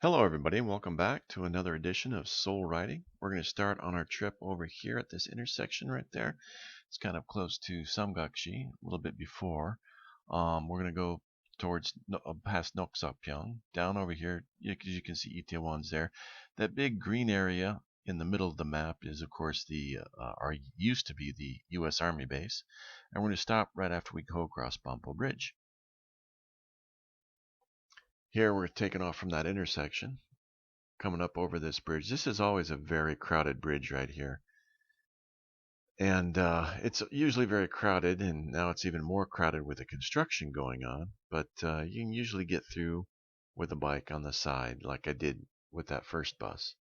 Hello everybody and welcome back to another edition of Soul Riding. We're going to start on our trip over here at this intersection right there. It's kind of close to Samgakshi, a little bit before. We're going to go towards past Noksapyeong, down over here. You can see Itaewon's there. That big green area in the middle of the map is of course the or used to be the U.S. Army base. And we're going to stop right after we go across Banpo Bridge. Here we're taking off from that intersection, coming up over this bridge. This is always a very crowded bridge right here. And it's usually very crowded, and now it's even more crowded with the construction going on. But you can usually get through with a bike on the side, like I did with that first bus.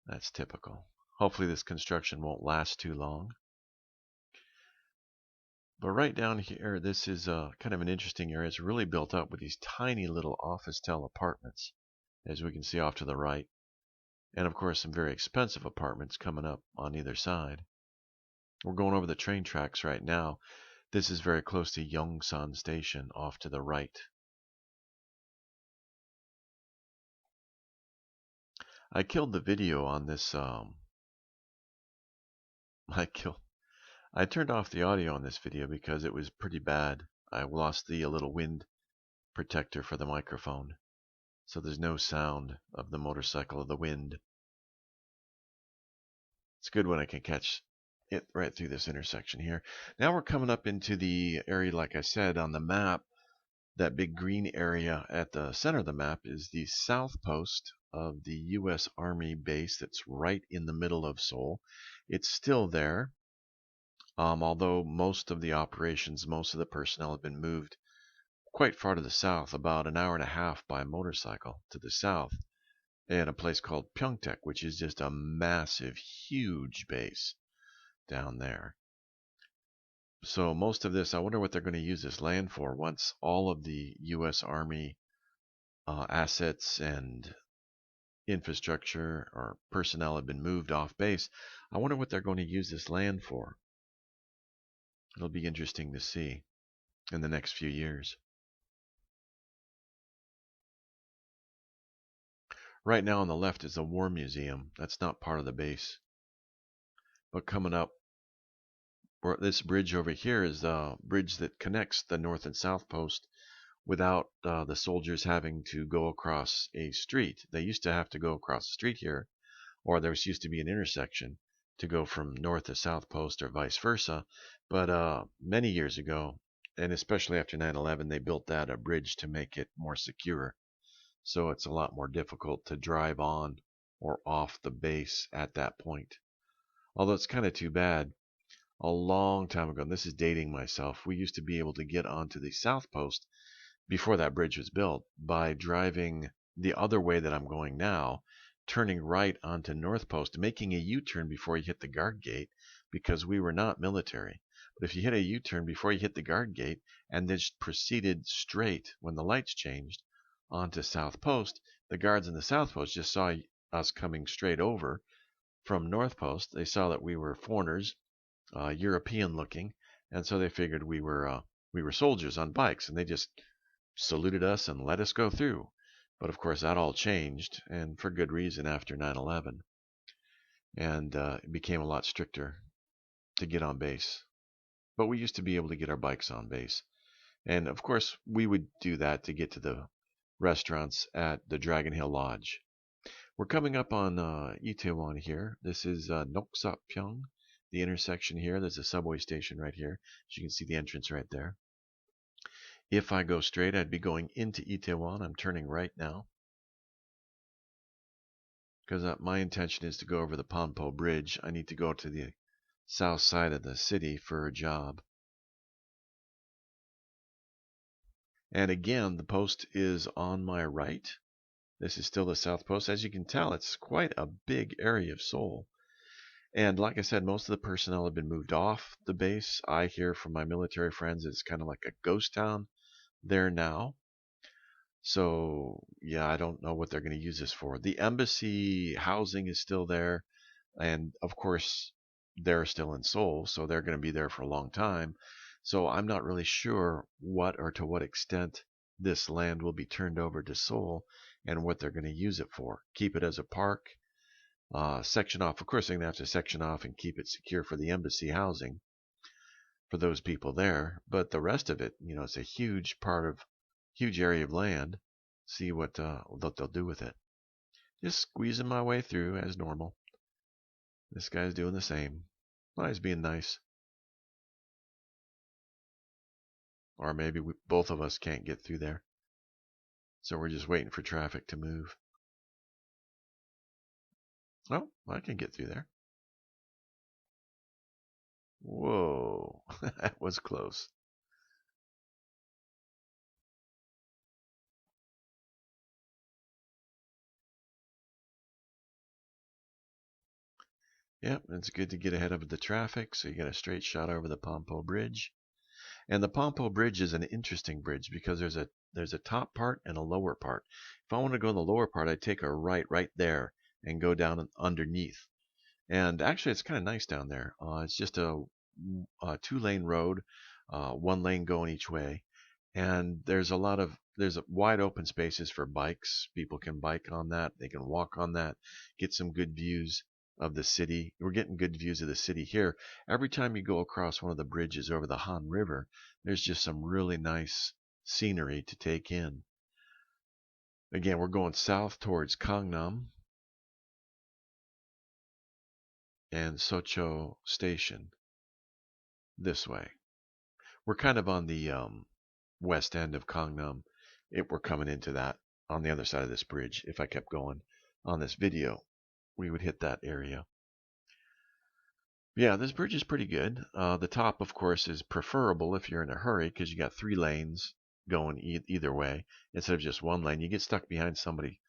That's typical. Hopefully this construction won't last too long. But right down here, this is kind of an interesting area. It's really built up with these tiny little office-style apartments, as we can see off to the right. And of course, some very expensive apartments coming up on either side. We're going over the train tracks right now. This is very close to Yongsan Station off to the right. I killed the video on this. I turned off the audio on this video because it was pretty bad. I lost the little wind protector for the microphone, so there's no sound of the motorcycle or the wind. It's good when I can catch it right through this intersection here. Now we're coming up into the area, like I said, on the map. That big green area at the center of the map is the south post of the U.S. Army base that's right in the middle of Seoul. It's still there, although most of the operations, most of the personnel have been moved quite far to the south, about an hour and a half by motorcycle to the south, in a place called Pyeongtaek, which is just a massive, huge base down there. So most of this, I wonder what they're going to use this land for once all of the U.S. Army assets and infrastructure or personnel have been moved off base. I wonder what they're going to use this land for. It'll be interesting to see in the next few years. Right now on the left is a war museum. That's not part of the base. But coming up, this bridge over here is the bridge that connects the north and south post without the soldiers having to go across a street. They used to have to go across the street here, or there used to be an intersection to go from north to south post or vice versa. But many years ago, and especially after 9/11, they built that a bridge to make it more secure. So it's a lot more difficult to drive on or off the base at that point. Although it's kind of too bad. A long time ago, and this is dating myself, we used to be able to get onto the south post before that bridge was built by driving the other way that I'm going now, turning right onto North Post, making a U-turn before you hit the guard gate, because we were not military. But if you hit a U-turn before you hit the guard gate and then proceeded straight when the lights changed onto South Post, the guards in the South Post just saw us coming straight over from North Post. They saw that we were foreigners, European looking, and so they figured we were soldiers on bikes, and they just saluted us and let us go through. But of course that all changed, and for good reason, after 9/11, and it became a lot stricter to get on base. But we used to be able to get our bikes on base, and of course we would do that to get to the restaurants at the Dragon Hill Lodge. We're coming up on Itaewon here. This is Noksapyeong, the intersection here. There's a subway station right here. As you can see the entrance right there. If I go straight, I'd be going into Itaewon. I'm turning right now, because my intention is to go over the Panpo Bridge. I need to go to the south side of the city for a job. And again, the post is on my right. This is still the south post. As you can tell, it's quite a big area of Seoul. And like I said, most of the personnel have been moved off the base. I hear from my military friends it's kind of like a ghost town there now. So yeah, I don't know what they're going to use this for. The embassy housing is still there, and of course they're still in Seoul, so they're going to be there for a long time. So I'm not really sure what or to what extent this land will be turned over to Seoul and what they're going to use it for. Keep it as a park, section off. Of course, they're going to have to section off and keep it secure for the embassy housing for those people there. But the rest of it, it's a huge area of land. See what they'll do with it. Just squeezing my way through as normal. This guy's doing the same. Well, he's being nice. Or maybe both of us can't get through there. So we're just waiting for traffic to move. Oh, I can get through there. Whoa, that was close. Yep, it's good to get ahead of the traffic, so you get a straight shot over the Panpo Bridge. And the Panpo Bridge is an interesting bridge because there's a top part and a lower part. If I want to go in the lower part, I take a right there and go down underneath. And actually, it's kind of nice down there. It's just a 2-lane road, 1 lane going each way, and there's wide open spaces for bikes. People can bike on that. They can walk on that. Get some good views of the city. We're getting good views of the city here. Every time you go across one of the bridges over the Han River, there's just some really nice scenery to take in. Again, we're going south towards Gangnam and Socho Station this way. We're kind of on the west end of Gangnam. We're coming into that on the other side of this bridge. If I kept going on this video, we would hit that area. Yeah, this bridge is pretty good. The top, of course, is preferable if you're in a hurry because you got 3 lanes going either way instead of just 1 lane. You get stuck behind somebody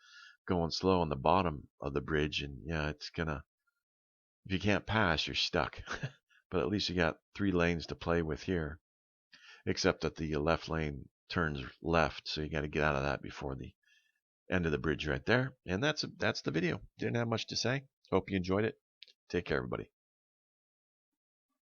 going slow on the bottom of the bridge, and yeah, it's gonna. If you can't pass, you're stuck. But at least you got 3 lanes to play with here, except that the left lane turns left, so you got to get out of that before the end of the bridge right there. And that's the video. Didn't have much to say. Hope you enjoyed it. Take care, everybody.